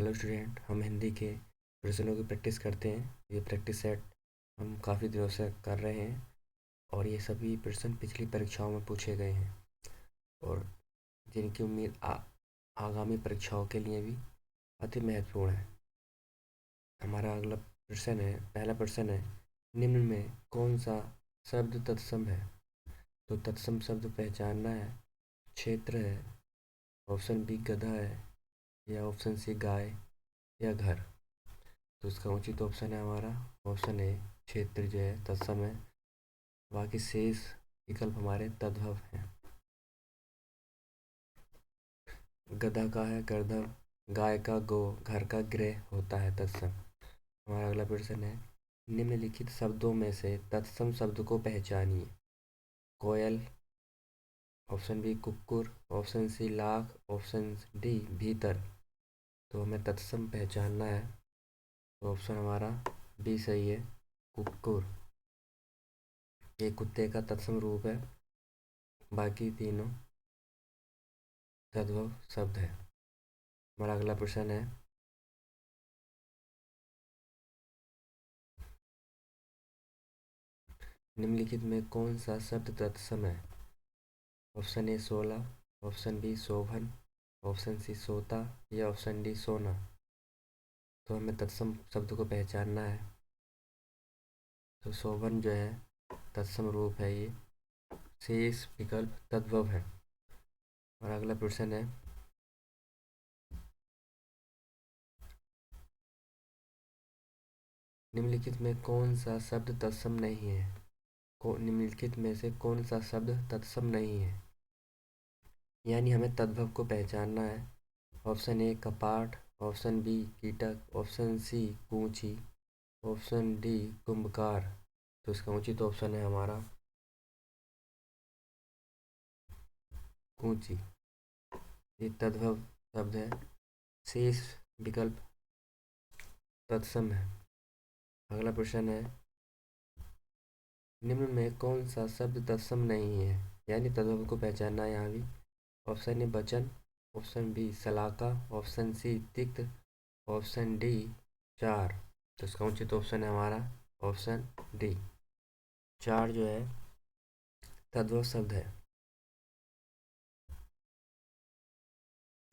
Hello student, हम हिंदी के प्रश्नों की प्रैक्टिस करते हैं। ये प्रैक्टिस सेट हम काफ़ी दिनों से कर रहे हैं और ये सभी प्रश्न पिछली परीक्षाओं में पूछे गए हैं और जिनकी उम्मीद आगामी परीक्षाओं के लिए भी अति महत्वपूर्ण है। हमारा अगला प्रश्न है, पहला प्रश्न है, निम्न में कौन सा शब्द तत्सम है? तो तत्सम शब्द पहचानना है। क्षेत्र है, ऑप्शन बी गधा है, या ऑप्शन सी गाय या घर। तो इसका उचित ऑप्शन है हमारा ऑप्शन ए, क्षेत्र जो है तत्सम है। बाकी शेष विकल्प हमारे तद्भव हैं। गधा का है गर्दभ, गाय का गो, घर का गृह होता है तत्सम। हमारा अगला प्रश्न है, निम्नलिखित शब्दों में से तत्सम शब्द को पहचानिए। कोयल, ऑप्शन बी कुक्कुर, ऑप्शन सी लाख, ऑप्शन डी भीतर। तो हमें तत्सम पहचानना है, तो ऑप्शन हमारा बी सही है, कुक्कुर। ये कुत्ते का तत्सम रूप है, बाकी तीनों तद्भव शब्द है। हमारा अगला प्रश्न है, निम्नलिखित में कौन सा शब्द तत्सम है? ऑप्शन ए 16, ऑप्शन बी शोभन, ऑप्शन सी सोता या ऑप्शन डी सोना। तो हमें तत्सम शब्द को पहचानना है। तो शोभन जो है तत्सम रूप है, ये शेष विकल्प तद्भव है। और अगला प्रश्न है, निम्नलिखित में कौन सा शब्द तत्सम नहीं है? निम्नलिखित में से कौन सा शब्द तत्सम नहीं है, यानी हमें तद्भव को पहचानना है। ऑप्शन ए कपाट, ऑप्शन बी कीटक, option C कूंची, option D Kumbhkar. तो इसका उचित ऑप्शन है हमारा कूंची। ये तद्भव शब्द है, शेष विकल्प तत्सम है। अगला प्रश्न है, निम्न में कौन सा शब्द तत्सम नहीं है, यानी तद्भव को पहचानना है यहाँ भी। ऑप्शन ए वचन, ऑप्शन बी सलाका, ऑप्शन सी तिक्त, ऑप्शन डी चार। तो इसका उचित ऑप्शन है हमारा ऑप्शन डी, चार जो है तद्भव शब्द है।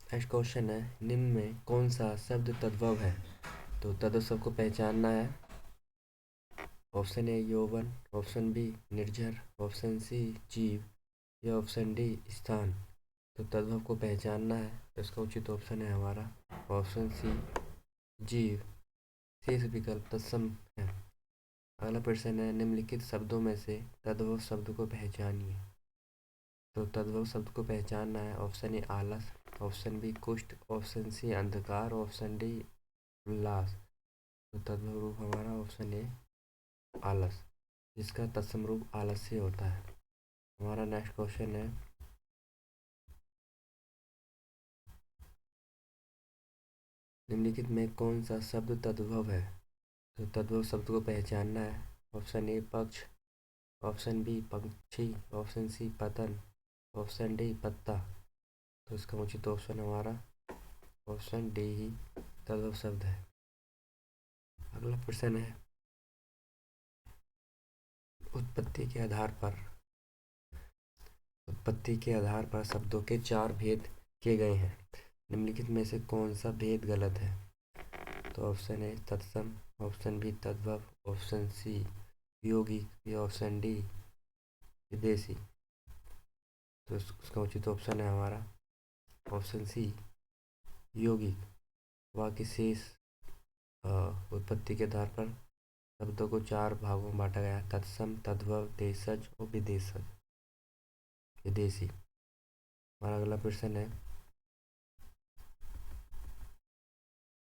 नेक्स्ट क्वेश्चन है, निम्न में कौन सा शब्द तद्भव है? तो तद्भव शब्द को पहचानना है। ऑप्शन ए यौवन, ऑप्शन बी निर्झर, ऑप्शन सी जीव या ऑप्शन डी स्थान। तो तद्भव को पहचानना है, तो इसका उचित ऑप्शन है हमारा ऑप्शन सी जीव। शेष विकल्प तत्सम है। अगला प्रश्न है, निम्नलिखित शब्दों में से तद्भव शब्द को पहचानिए। तो तद्भव शब्द को पहचानना है। ऑप्शन ए आलस, ऑप्शन बी कुष्ठ, ऑप्शन सी अंधकार, ऑप्शन डी उल्लास। तो तद्भव रूप हमारा ऑप्शन ए आलस, जिसका तत्सम रूप आलस्य होता है। हमारा नेक्स्ट क्वेश्चन है, निम्नलिखित में कौन सा शब्द तद्भव है? तो तद्भव शब्द को पहचानना है। ऑप्शन ए पक्ष, ऑप्शन बी पक्षी, ऑप्शन सी पतन, ऑप्शन डी पत्ता। तो इसका उचित ऑप्शन हमारा ऑप्शन डी ही तद्भव शब्द है। अगला प्रश्न है, उत्पत्ति के आधार पर शब्दों के चार भेद किए गए हैं। निम्नलिखित में से कौन सा भेद गलत है? तो ऑप्शन ए तत्सम, ऑप्शन बी तद्भव, ऑप्शन सी यौगिक या ऑप्शन डी विदेशी। तो उसका उचित ऑप्शन है हमारा ऑप्शन सी यौगिक। बाकी शेष उत्पत्ति के आधार पर शब्दों को चार भागों में बांटा गया है, तत्सम, तद्भव, देशज और विदेशी। हमारा अगला प्रश्न है,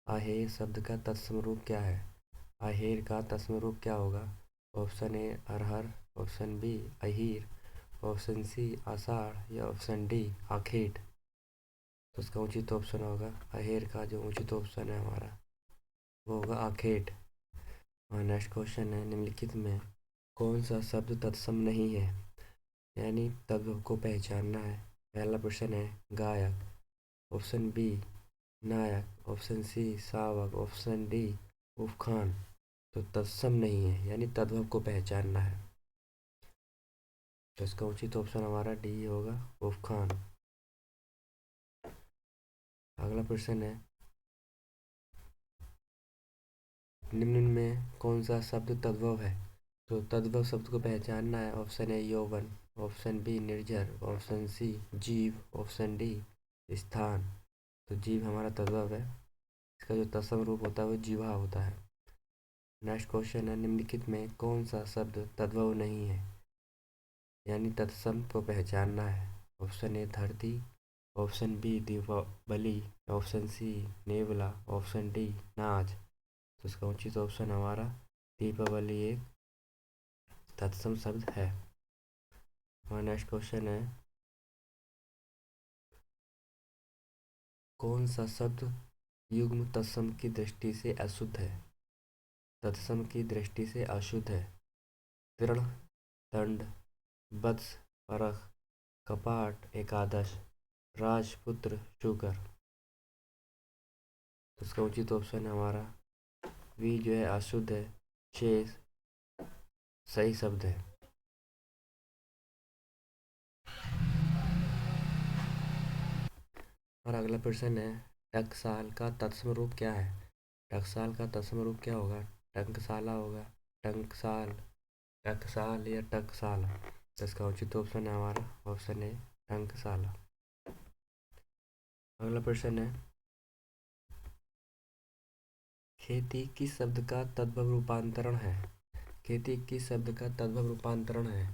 आहेर शब्द का तत्सम रूप क्या है? आहेर का तत्सम रूप क्या होगा? ऑप्शन ए अरहर, ऑप्शन बी अहीर, ऑप्शन सी आषाढ़ या ऑप्शन डी आखेट। तो उसका उचित ऑप्शन होगा आहेर का जो उचित ऑप्शन है हमारा वो होगा आखेट। और नेक्स्ट क्वेश्चन है, निम्नलिखित में कौन सा शब्द तत्सम नहीं है, यानी तद्भव को पहचानना है। पहला प्रश्न है गायक, ऑप्शन बी नायक, ऑप्शन सी शावक, ऑप्शन डी उपखान। तो तत्सम नहीं है, यानी तद्भव को पहचानना है। तो इसका उचित ऑप्शन हमारा डी होगा, उपखान। अगला प्रश्न है, निम्न में कौन सा शब्द तद्भव है? तो तद्भव शब्द को पहचानना है। ऑप्शन ए यौवन, ऑप्शन बी निर्झर, ऑप्शन सी जीव, ऑप्शन डी स्थान। तो जीव हमारा तद्भव है, इसका जो तत्सम रूप होता है वो जीवा होता है। नेक्स्ट क्वेश्चन है, निम्नलिखित में कौन सा शब्द तद्भव नहीं है, यानी तत्सम को पहचानना है। ऑप्शन ए धरती, option B Deepawali, option C नेवला, ऑप्शन डी नाच। तो इसका उचित ऑप्शन हमारा दीपावली एक तत्सम शब्द है। हमारा नेक्स्ट क्वेश्चन है, कौन सा शब्द युग्म तत्सम की दृष्टि से अशुद्ध है? तत्सम की दृष्टि से अशुद्ध है। तृण, दंड, वत्स, परख, कपाट, एकादश, राजपुत्र, शुकर। तो इसका उचित ऑप्शन है हमारा वी जो है अशुद्ध है, शेष सही शब्द है। और अगला प्रश्न है, टकसाल का तत्सम रूप क्या है? टकसाल का तत्सम रूप क्या होगा? टंकसाला होगा, टंकसाल, टकसाल या टकसाल। तो इसका उचित ऑप्शन है हमारा ऑप्शन ए टंकसाला। अगला प्रश्न है, खेती किस शब्द का तद्भव रूपांतरण है? खेती किस शब्द का तद्भव रूपांतरण है?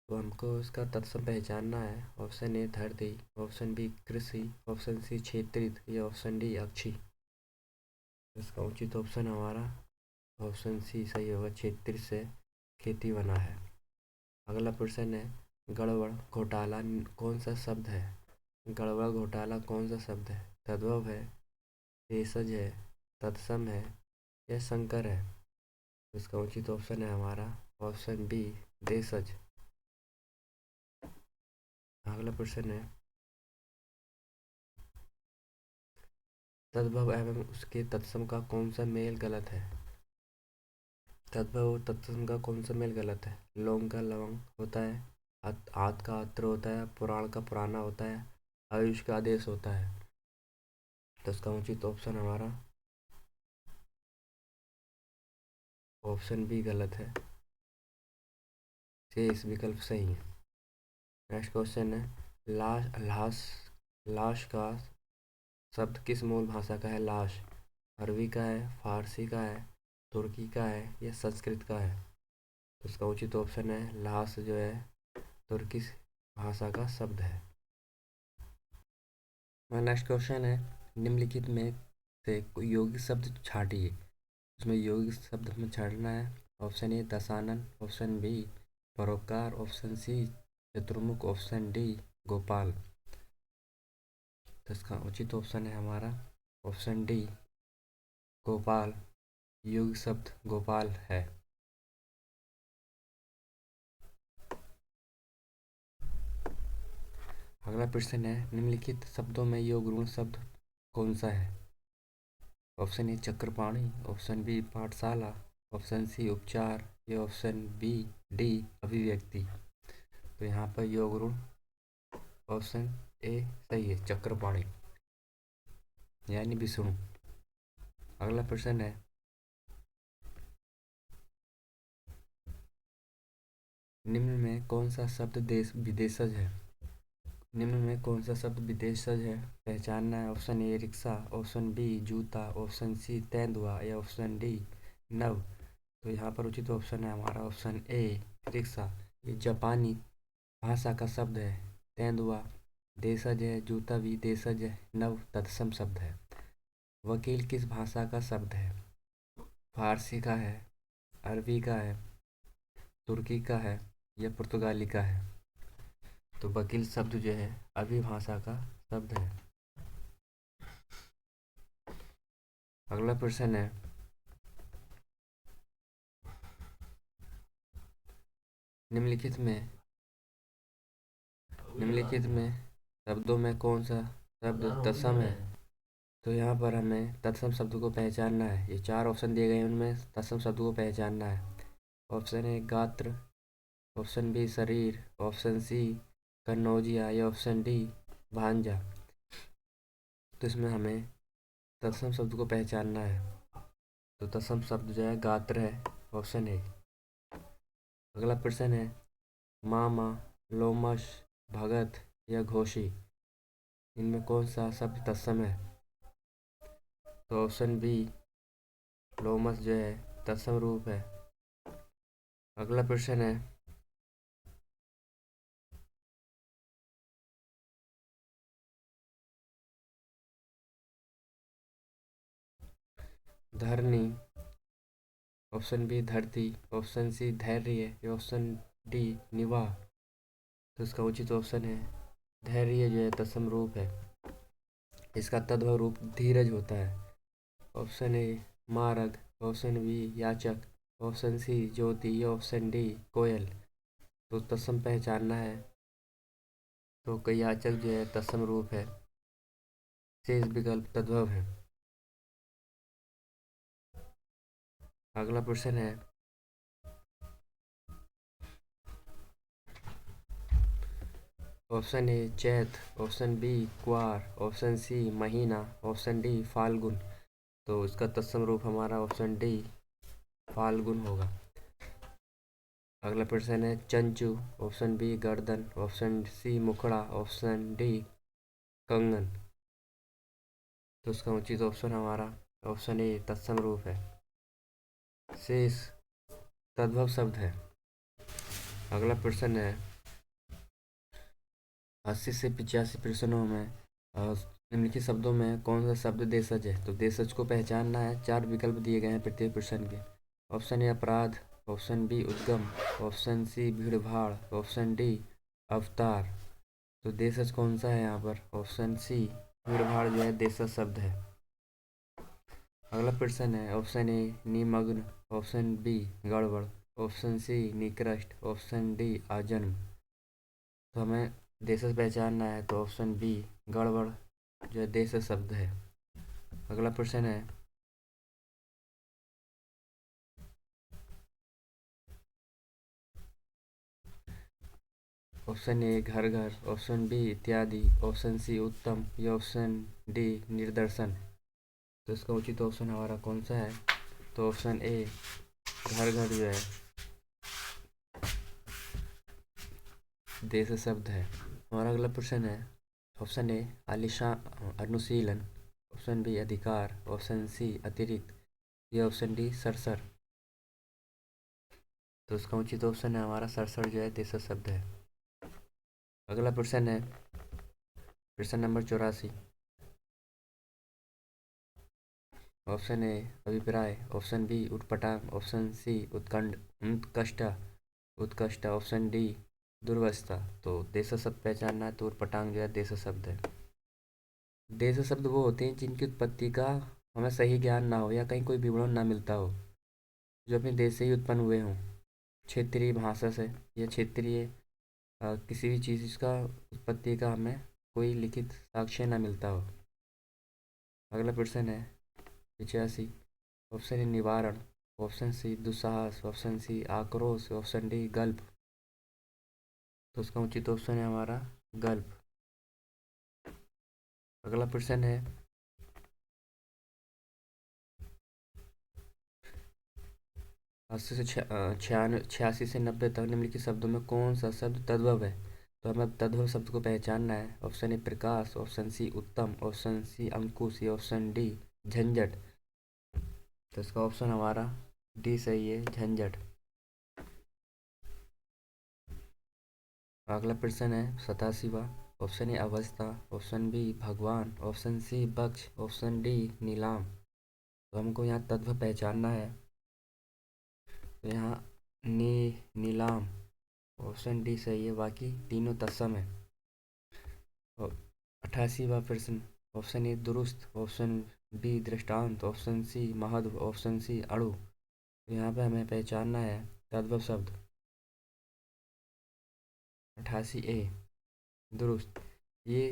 तो हमको उसका तत्सम पहचानना है। ऑप्शन ए धरती, ऑप्शन बी कृषि, ऑप्शन सी क्षेत्रित या ऑप्शन डी अक्षी। इसका उचित ऑप्शन हमारा ऑप्शन सी सही होगा, क्षेत्रित से खेती बना है। अगला प्रश्न है, गड़बड़ घोटाला कौन सा शब्द है? गड़बड़ घोटाला कौन सा शब्द है? तद्भव है, देशज है, तत्सम है या संकर है? इसका उचित ऑप्शन है हमारा ऑप्शन बी देशज। अगला प्रश्न है, तद्भव एवं उसके तत्सम का कौन सा मेल गलत है? तद्भव और तत्सम का कौन सा मेल गलत है? लोंग का लवंग होता है, आद का अत्र होता है, पुराण का पुराना होता है, आयुष का आदेश होता है। तो इसका उचित ऑप्शन हमारा ऑप्शन बी गलत है, शेष विकल्प सही है। नेक्स्ट क्वेश्चन है, लाश लाश का शब्द किस मूल भाषा का है? लाश अरबी का है, फारसी का है, तुर्की का है या संस्कृत का है? तो इसका उचित ऑप्शन है लाश जो है तुर्की भाषा का शब्द है। नेक्स्ट क्वेश्चन है, निम्नलिखित में से कोई यौगिक शब्द छाटिए। उसमें यौगिक शब्द हमें छाटना है। ऑप्शन ए दशानन, ऑप्शन बी परोपकार, ऑप्शन सी चतुर्मुख, ऑप्शन डी गोपाल। तो इसका उचित ऑप्शन है हमारा ऑप्शन डी गोपाल। यौगिक शब्द गोपाल है। अगला प्रश्न है, निम्नलिखित शब्दों में योग ऋण शब्द कौन सा है? ऑप्शन ए चक्रपाणी, ऑप्शन बी पाठशाला, ऑप्शन सी उपचार या ऑप्शन बी डी अभिव्यक्ति। तो यहाँ पर योग ऋण ऑप्शन ए सही है, चक्रपाणी यानी विष्णु। अगला प्रश्न है, निम्न में कौन सा शब्द देश विदेशज है? निम्न में कौन सा शब्द विदेशज है, पहचानना है। ऑप्शन ए रिक्शा, ऑप्शन बी जूता, ऑप्शन सी तेंदुआ या ऑप्शन डी नव। तो यहाँ पर उचित ऑप्शन है हमारा ऑप्शन ए रिक्शा। ये जापानी भाषा का शब्द है। तेंदुआ देशज है, जूता भी देशज है, नव तत्सम शब्द है। वकील किस भाषा का शब्द है? फारसी का है, अरबी का है, तुर्की का है या पुर्तगाली का है? तो वकील शब्द जो है अरबी भाषा का शब्द है। अगला प्रश्न है, निम्नलिखित में शब्दों में कौन सा शब्द तत्सम है? तो यहाँ पर हमें तत्सम शब्द को पहचानना है। ये 4 ऑप्शन दिए गए हैं, उनमें तत्सम शब्द को पहचानना है। ऑप्शन ए गात्र, ऑप्शन बी शरीर, ऑप्शन सी कन्नौजिया या ऑप्शन डी भांजा। तो इसमें हमें तत्सम शब्द को पहचानना है। तो तत्सम शब्द जो है गात्र है, ऑप्शन ए। अगला प्रश्न है मामा, लोमश, भगत या घोषी, इनमें कौन सा शब्द तत्सम है? तो ऑप्शन बी लोमश जो है तत्सम रूप है। अगला प्रश्न है धरनी, ऑप्शन बी धरती, ऑप्शन सी धैर्य या ऑप्शन डी निवाह। तो इसका उचित ऑप्शन है धैर्य जो है तत्सम रूप है। इसका तद्भव रूप धीरज होता है। ऑप्शन ए मारग, ऑप्शन बी याचक, ऑप्शन सी ज्योति या ऑप्शन डी कोयल। तो तत्सम पहचानना है। तो कई याचक जो है तत्सम रूप है, शेष विकल्प तद्भव है। अगला प्रश्न है ऑप्शन ए चैत, ऑप्शन बी क्वार, ऑप्शन सी महीना, ऑप्शन डी फाल्गुन। तो इसका तत्सम रूप हमारा ऑप्शन डी फाल्गुन होगा। अगला प्रश्न है चंचू, ऑप्शन बी गर्दन, ऑप्शन सी मुखड़ा, ऑप्शन डी कंगन। तो इसका उचित ऑप्शन हमारा ऑप्शन ए तत्सम रूप है, शेष तद्भव शब्द है। अगला प्रश्न है 80 से 85 प्रश्नों में निम्नलिखित शब्दों में कौन सा शब्द देशज है? तो देशज को पहचानना है। 4 विकल्प दिए गए हैं प्रत्येक प्रश्न के। ऑप्शन ए अपराध, ऑप्शन बी उद्गम, ऑप्शन सी भीड़भाड़, ऑप्शन डी अवतार। तो देशज कौन सा है यहाँ पर? ऑप्शन सी भीड़भाड़ जो है देशज शब्द है। अगला प्रश्न है ऑप्शन ए निमग्न, ऑप्शन बी गड़बड़, ऑप्शन सी निकृष्ट, ऑप्शन डी आजन्म। तो हमें देशज पहचानना है। तो ऑप्शन बी गड़बड़ जो है देशज शब्द है। अगला प्रश्न है ऑप्शन ए घर घर, ऑप्शन बी इत्यादि, ऑप्शन सी उत्तम या ऑप्शन डी निर्दर्शन। तो इसका उचित ऑप्शन हमारा कौन सा है? तो ऑप्शन ए घर घर जो है देश शब्द है। हमारा अगला प्रश्न है ऑप्शन ए आलिशान अनुशीलन, ऑप्शन बी अधिकार, ऑप्शन सी अतिरिक्त या ऑप्शन डी सरसर। तो इसका उचित ऑप्शन है हमारा सरसर जो है देश शब्द है। अगला प्रश्न है प्रश्न नंबर 84। ऑप्शन ए अभिप्राय, ऑप्शन बी उटपटांग, ऑप्शन सी उत्कंठ उत्कृष्ट, ऑप्शन डी दुर्वस्था। तो देश शब्द पहचानना है। तो उटपटांग जो है देश शब्द है। देश शब्द वो होते हैं जिनकी उत्पत्ति का हमें सही ज्ञान ना हो या कहीं कोई विवरण ना मिलता हो, जो अपने देश से ही उत्पन्न हुए हों, क्षेत्रीय भाषा से या क्षेत्रीय किसी भी चीज़ का उत्पत्ति का हमें कोई लिखित साक्ष्य ना मिलता हो। अगला प्रश्न है 85। ऑप्शन ए निवारण, ऑप्शन सी दुस्साहस, ऑप्शन सी आक्रोश, ऑप्शन डी गल्प। तो उसका उचित ऑप्शन है हमारा गल्प। अगला प्रश्न है 80 से 86 से 90 तक निम्नलिखित शब्दों में कौन सा शब्द तद्भव है? तो हमें तद्भव शब्द को पहचानना है। ऑप्शन ए प्रकाश, ऑप्शन सी उत्तम, ऑप्शन सी अंकुश या ऑप्शन डी झंझट। तो इसका ऑप्शन हमारा डी सही है, झंझट। अगला प्रश्न है 87वां। ऑप्शन ए अवस्था, ऑप्शन बी भगवान, option C Baksh, option D नीलाम। तो हमको यहाँ तत्व पहचानना है। तो यहाँ नीलाम ऑप्शन डी सही है, बाकी तीनों तत्सम है। और 88वां प्रश्न ऑप्शन ए दुरुस्त, ऑप्शन बी दृष्टांत, ऑप्शन सी महत्व, ऑप्शन सी अणु। तो यहाँ पे हमें पहचानना है तद्भव शब्द। 88 ए दुरुस्त, ये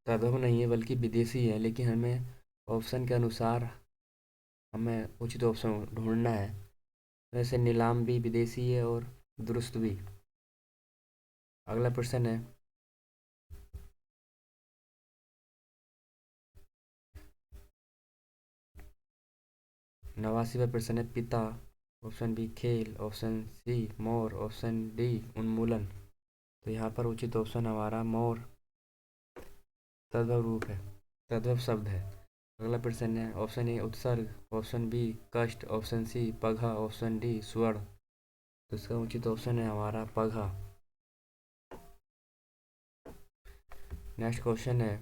तद्भव नहीं है बल्कि विदेशी है, लेकिन हमें ऑप्शन के अनुसार हमें उचित ऑप्शन ढूंढना है। वैसे नीलाम भी विदेशी है और दुरुस्त भी। अगला प्रश्न है, 89वां प्रश्न है, पिता, ऑप्शन बी खेल, ऑप्शन सी मोर, ऑप्शन डी उन्मूलन। तो यहाँ पर उचित ऑप्शन हमारा मोर तद्भव रूप है, तद्भव शब्द है। अगला प्रश्न है, ऑप्शन ए उत्सर्ग, ऑप्शन बी कष्ट, ऑप्शन सी पघा, ऑप्शन डी स्वर्ण। तो इसका उचित ऑप्शन है हमारा पघा। नेक्स्ट क्वेश्चन है,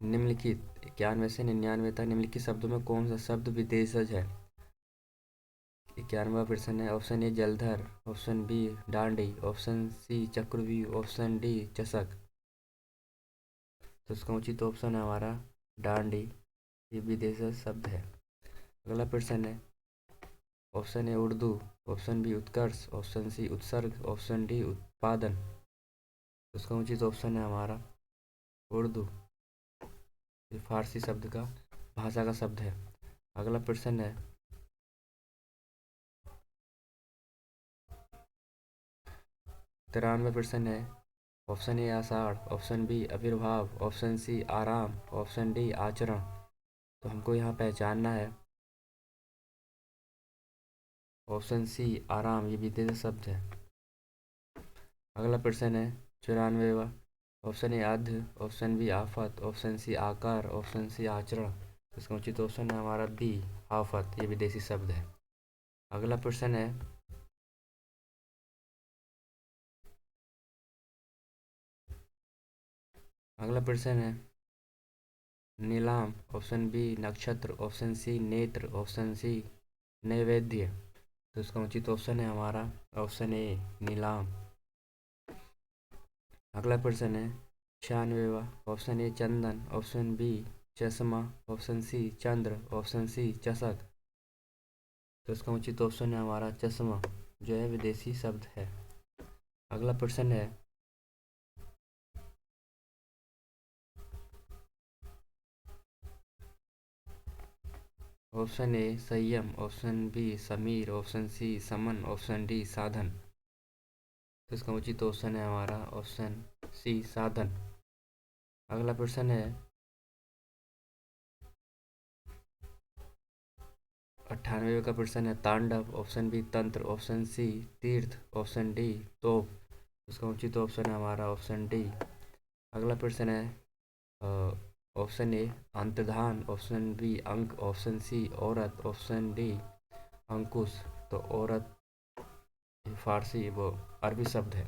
निम्नलिखित 91 से 99 तक निम्नलिखित शब्दों में कौन सा शब्द विदेशज है। 91वां प्रश्न है, ऑप्शन ए जलधर, ऑप्शन बी डांडी, ऑप्शन सी चक्रव्यूह, ऑप्शन डी चषक। तो इसका उचित ऑप्शन है हमारा डांडी, ये विदेशज शब्द है। अगला प्रश्न है, option A Urdu, option B उत्कर्ष, ऑप्शन सी उत्सर्ग, ऑप्शन डी उत्पादन। तो इसका उचित ऑप्शन है हमारा उर्दू, ये फारसी शब्द का भाषा का शब्द है। अगला प्रश्न है, 93वां प्रश्न है, ऑप्शन ए आषाढ़, ऑप्शन बी आविर्भाव, ऑप्शन सी आराम, ऑप्शन डी आचरण। तो हमको यहाँ पहचानना है ऑप्शन सी आराम, ये विदेशी शब्द है। अगला प्रश्न है 94वां, ऑप्शन ए आद्य, ऑप्शन बी आफत, ऑप्शन सी आकार, ऑप्शन सी आचरण। तो इसका उचित ऑप्शन है हमारा बी आफत, ये विदेशी शब्द है। अगला प्रश्न है, अगला प्रश्न है नीलाम, ऑप्शन बी नक्षत्र, ऑप्शन सी नेत्र, ऑप्शन सी नैवेद्य। तो इसका उचित ऑप्शन है हमारा ऑप्शन ए नीलाम। अगला प्रश्न है 96वां, ऑप्शन ए चंदन, ऑप्शन बी चश्मा, ऑप्शन सी चंद्र, ऑप्शन सी चषक। तो इसका उचित ऑप्शन है हमारा चश्मा, जो है विदेशी शब्द है। अगला प्रश्न है, ऑप्शन ए संयम, ऑप्शन बी समीर, ऑप्शन सी समन, ऑप्शन डी साधन। तो इसका उचित ऑप्शन है हमारा ऑप्शन सी साधन। अगला प्रश्न है 98वें का प्रश्न है तांडव, ऑप्शन बी तंत्र, ऑप्शन सी तीर्थ, ऑप्शन डी तोप। उसका उचित ऑप्शन है हमारा ऑप्शन डी। अगला प्रश्न है ऑप्शन ए अंतर्धान, ऑप्शन बी अंक, ऑप्शन सी औरत, ऑप्शन डी अंकुश। तो औरत फारसी वो अरबी शब्द है।